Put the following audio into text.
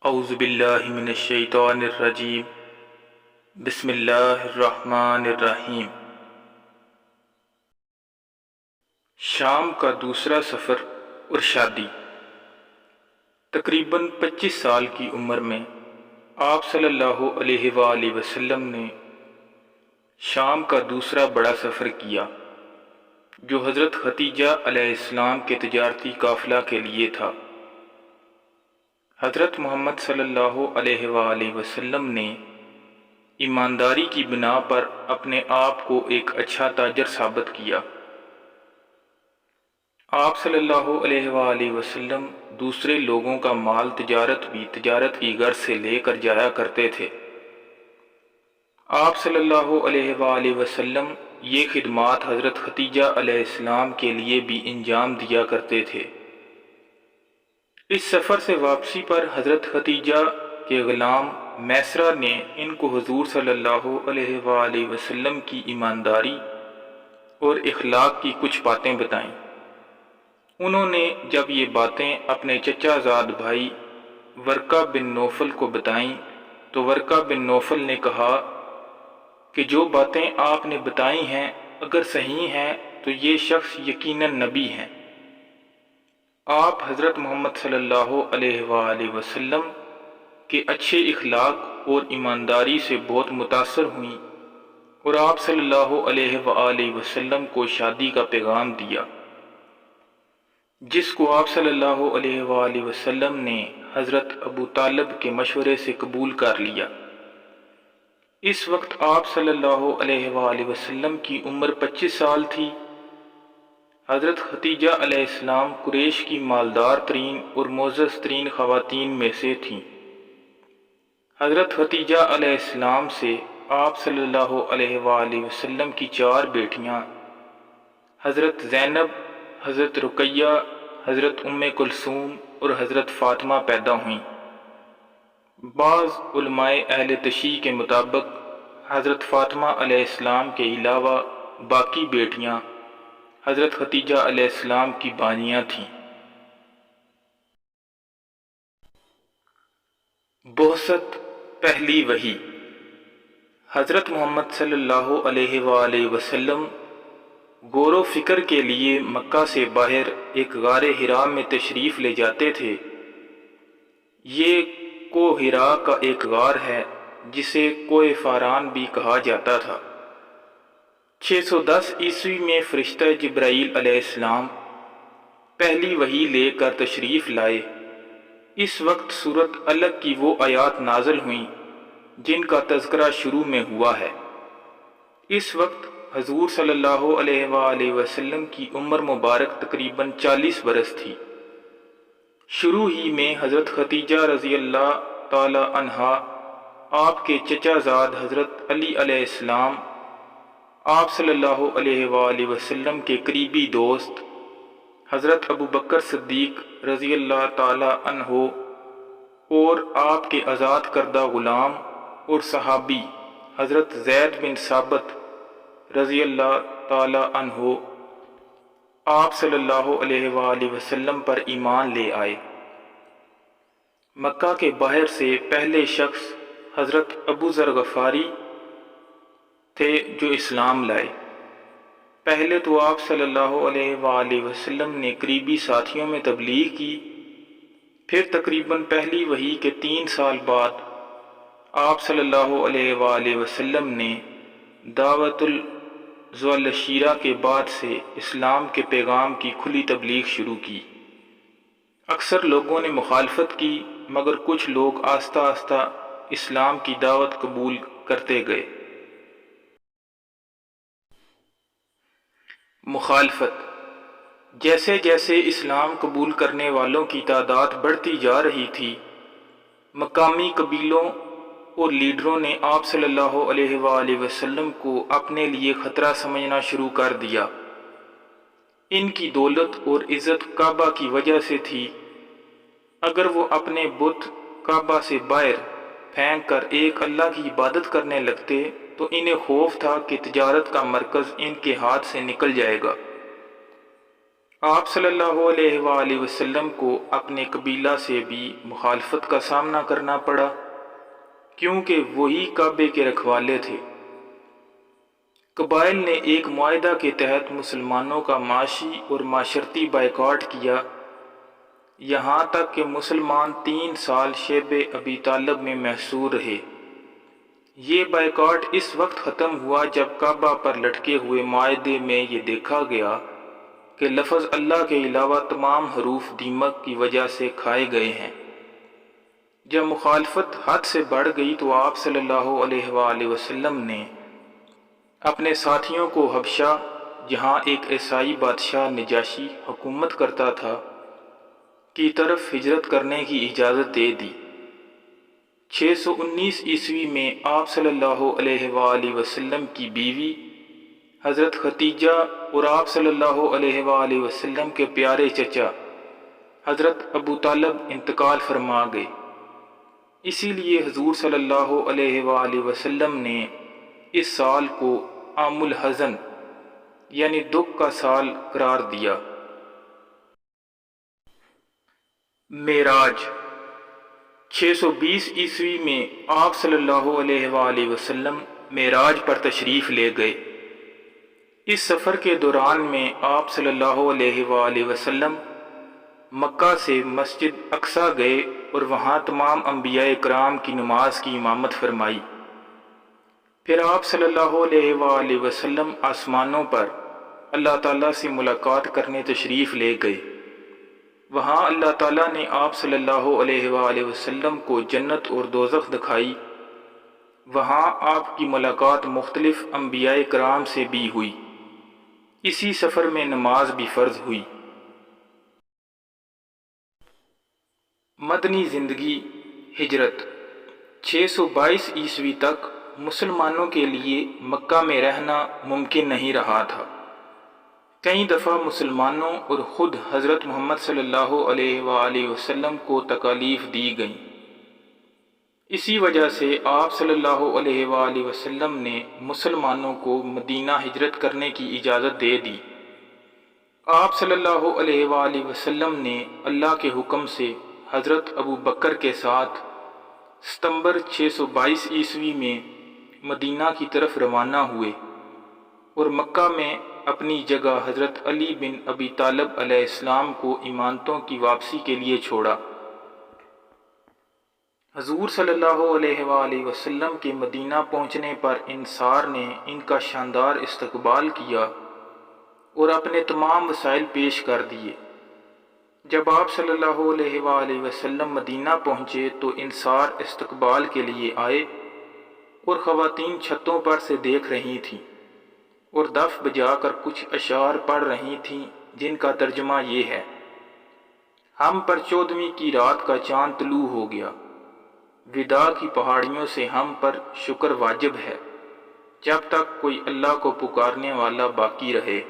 اعوذ باللہ من الشیطان الرجیم بسم اللہ الرحمن الرحیم۔ شام کا دوسرا سفر اور شادی۔ تقریباً 25 سال کی عمر میں آپ صلی اللہ علیہ وآلہ وسلم نے شام کا دوسرا بڑا سفر کیا، جو حضرت خدیجہ علیہ السلام کے تجارتی قافلہ کے لیے تھا۔ حضرت محمد صلی اللہ علیہ وآلہ وسلم نے ایمانداری کی بنا پر اپنے آپ کو ایک اچھا تاجر ثابت کیا۔ آپ صلی اللہ علیہ وآلہ وسلم دوسرے لوگوں کا مال تجارت کی غرض سے لے کر جایا کرتے تھے۔ آپ صلی اللہ علیہ وآلہ وسلم یہ خدمات حضرت خدیجہ علیہ السلام کے لیے بھی انجام دیا کرتے تھے۔ اس سفر سے واپسی پر حضرت خدیجہ کے غلام میسرہ نے ان کو حضور صلی اللہ علیہ وآلہ وسلم کی ایمانداری اور اخلاق کی کچھ باتیں بتائیں۔ انہوں نے جب یہ باتیں اپنے چچا زاد بھائی ورقہ بن نوفل کو بتائیں تو ورقہ بن نوفل نے کہا کہ جو باتیں آپ نے بتائی ہیں اگر صحیح ہیں تو یہ شخص یقیناً نبی ہیں۔ آپ حضرت محمد صلی اللہ علیہ وآلہ وسلم کے اچھے اخلاق اور ایمانداری سے بہت متاثر ہوئیں اور آپ صلی اللہ علیہ وآلہ وسلم کو شادی کا پیغام دیا، جس کو آپ صلی اللہ علیہ وآلہ وسلم نے حضرت ابو طالب کے مشورے سے قبول کر لیا۔ اس وقت آپ صلی اللہ علیہ وآلہ وسلم کی عمر 25 سال تھی۔ حضرت خدیجہ علیہ السلام قریش کی مالدار ترین اور معزز ترین خواتین میں سے تھیں۔ حضرت خدیجہ علیہ السلام سے آپ صلی اللہ علیہ وآلہ وسلم کی 4 بیٹیاں حضرت زینب، حضرت رقیہ، حضرت ام کلثوم اور حضرت فاطمہ پیدا ہوئیں۔ بعض علماء اہل تشیع کے مطابق حضرت فاطمہ علیہ السلام کے علاوہ باقی بیٹیاں حضرت خدیجہ علیہ السلام کی بانیاں تھیں۔ بعثت پہلی وحی۔ حضرت محمد صلی اللہ علیہ وآلہ وسلم غور و فکر کے لیے مکہ سے باہر ایک غار حرا میں تشریف لے جاتے تھے۔ یہ کوہ حرا کا ایک غار ہے جسے کوہ فاران بھی کہا جاتا تھا۔ 610 عیسوی میں فرشتہ جبرائیل علیہ السلام پہلی وحی لے کر تشریف لائے۔ اس وقت سورۃ علق کی وہ آیات نازل ہوئیں جن کا تذکرہ شروع میں ہوا ہے۔ اس وقت حضور صلی اللہ علیہ وآلہ وسلم کی عمر مبارک تقریباً 40 برس تھی۔ شروع ہی میں حضرت خدیجہ رضی اللہ تعالی عنہا، آپ کے چچا زاد حضرت علی علیہ السلام، آپ صلی اللہ علیہ وآلہ وسلم کے قریبی دوست حضرت ابو بکر صدیق رضی اللہ تعالی عنہ اور آپ کے آزاد کردہ غلام اور صحابی حضرت زید بن ثابت رضی اللہ تعالی عنہ آپ صلی اللہ علیہ وآلہ وسلم پر ایمان لے آئے۔ مکہ کے باہر سے پہلے شخص حضرت ابو ذر غفاری تھے جو اسلام لائے۔ پہلے تو آپ صلی اللہ علیہ وآلہ وسلم نے قریبی ساتھیوں میں تبلیغ کی، پھر تقریباً پہلی وحی کے 3 سال بعد آپ صلی اللہ علیہ وآلہ وسلم نے دعوت ذو العشیرہ کے بعد سے اسلام کے پیغام کی کھلی تبلیغ شروع کی۔ اکثر لوگوں نے مخالفت کی، مگر کچھ لوگ آہستہ آہستہ اسلام کی دعوت قبول کرتے گئے۔ مخالفت۔ جیسے جیسے اسلام قبول کرنے والوں کی تعداد بڑھتی جا رہی تھی، مقامی قبیلوں اور لیڈروں نے آپ صلی اللہ علیہ وآلہ وسلم کو اپنے لیے خطرہ سمجھنا شروع کر دیا۔ ان کی دولت اور عزت کعبہ کی وجہ سے تھی۔ اگر وہ اپنے بت کعبہ سے باہر پھینک کر ایک اللہ کی عبادت کرنے لگتے تو انہیں خوف تھا کہ تجارت کا مرکز ان کے ہاتھ سے نکل جائے گا۔ آپ صلی اللہ علیہ وآلہ وسلم کو اپنے قبیلہ سے بھی مخالفت کا سامنا کرنا پڑا، کیونکہ وہی کعبے کے رکھوالے تھے۔ قبائل نے ایک معاہدہ کے تحت مسلمانوں کا معاشی اور معاشرتی بائیکاٹ کیا، یہاں تک کہ مسلمان 3 سال شیب ابی طالب میں محصور رہے۔ یہ بائیکاٹ اس وقت ختم ہوا جب کعبہ پر لٹکے ہوئے معاہدے میں یہ دیکھا گیا کہ لفظ اللہ کے علاوہ تمام حروف دیمک کی وجہ سے کھائے گئے ہیں۔ جب مخالفت حد سے بڑھ گئی تو آپ صلی اللہ علیہ وآلہ وسلم نے اپنے ساتھیوں کو حبشہ، جہاں ایک عیسائی بادشاہ نجاشی حکومت کرتا تھا، کی طرف ہجرت کرنے کی اجازت دے دی۔ 619 عیسوی میں آپ صلی اللہ علیہ وآلہ وسلم کی بیوی حضرت ختیجہ اور آپ صلی اللہ علیہ وآلہ وسلم کے پیارے چچا حضرت ابو طالب انتقال فرما گئے۔ اسی لیے حضور صلی اللہ علیہ وآلہ وسلم نے اس سال کو عام الحزن یعنی دکھ کا سال قرار دیا۔ معراج 620 عیسوی میں آپ صلی اللہ علیہ وآلہ وسلم معراج پر تشریف لے گئے۔ اس سفر کے دوران میں آپ صلی اللہ علیہ وآلہ وسلم مکہ سے مسجد اقصیٰ گئے اور وہاں تمام انبیاء کرام کی نماز کی امامت فرمائی۔ پھر آپ صلی اللہ علیہ وآلہ وسلم آسمانوں پر اللہ تعالیٰ سے ملاقات کرنے تشریف لے گئے۔ وہاں اللہ تعالیٰ نے آپ صلی اللہ علیہ وآلہ وسلم کو جنت اور دوزخ دکھائی۔ وہاں آپ کی ملاقات مختلف انبیاء کرام سے بھی ہوئی۔ اسی سفر میں نماز بھی فرض ہوئی۔ مدنی زندگی ہجرت 622 عیسوی تک مسلمانوں کے لیے مکہ میں رہنا ممکن نہیں رہا تھا۔ کئی دفعہ مسلمانوں اور خود حضرت محمد صلی اللہ علیہ وآلہ وسلم کو تکالیف دی گئیں۔ اسی وجہ سے آپ صلی اللہ علیہ وآلہ وسلم نے مسلمانوں کو مدینہ ہجرت کرنے کی اجازت دے دی۔ آپ صلی اللہ علیہ وآلہ وسلم نے اللہ کے حکم سے حضرت ابو بکر کے ساتھ ستمبر 622 عیسوی میں مدینہ کی طرف روانہ ہوئے اور مکہ میں اپنی جگہ حضرت علی بن ابی طالب علیہ السلام کو امانتوں کی واپسی کے لیے چھوڑا۔ حضور صلی اللہ علیہ وآلہ وسلم کے مدینہ پہنچنے پر انصار نے ان کا شاندار استقبال کیا اور اپنے تمام وسائل پیش کر دیے۔ جب آپ صلی اللہ علیہ وآلہ وسلم مدینہ پہنچے تو انصار استقبال کے لیے آئے اور خواتین چھتوں پر سے دیکھ رہی تھیں اور دف بجا کر کچھ اشعار پڑھ رہی تھیں جن کا ترجمہ یہ ہے: ہم پر 14ویں کی رات کا چاند طلوع ہو گیا، وداع کی پہاڑیوں سے ہم پر شکر واجب ہے، جب تک کوئی اللہ کو پکارنے والا باقی رہے۔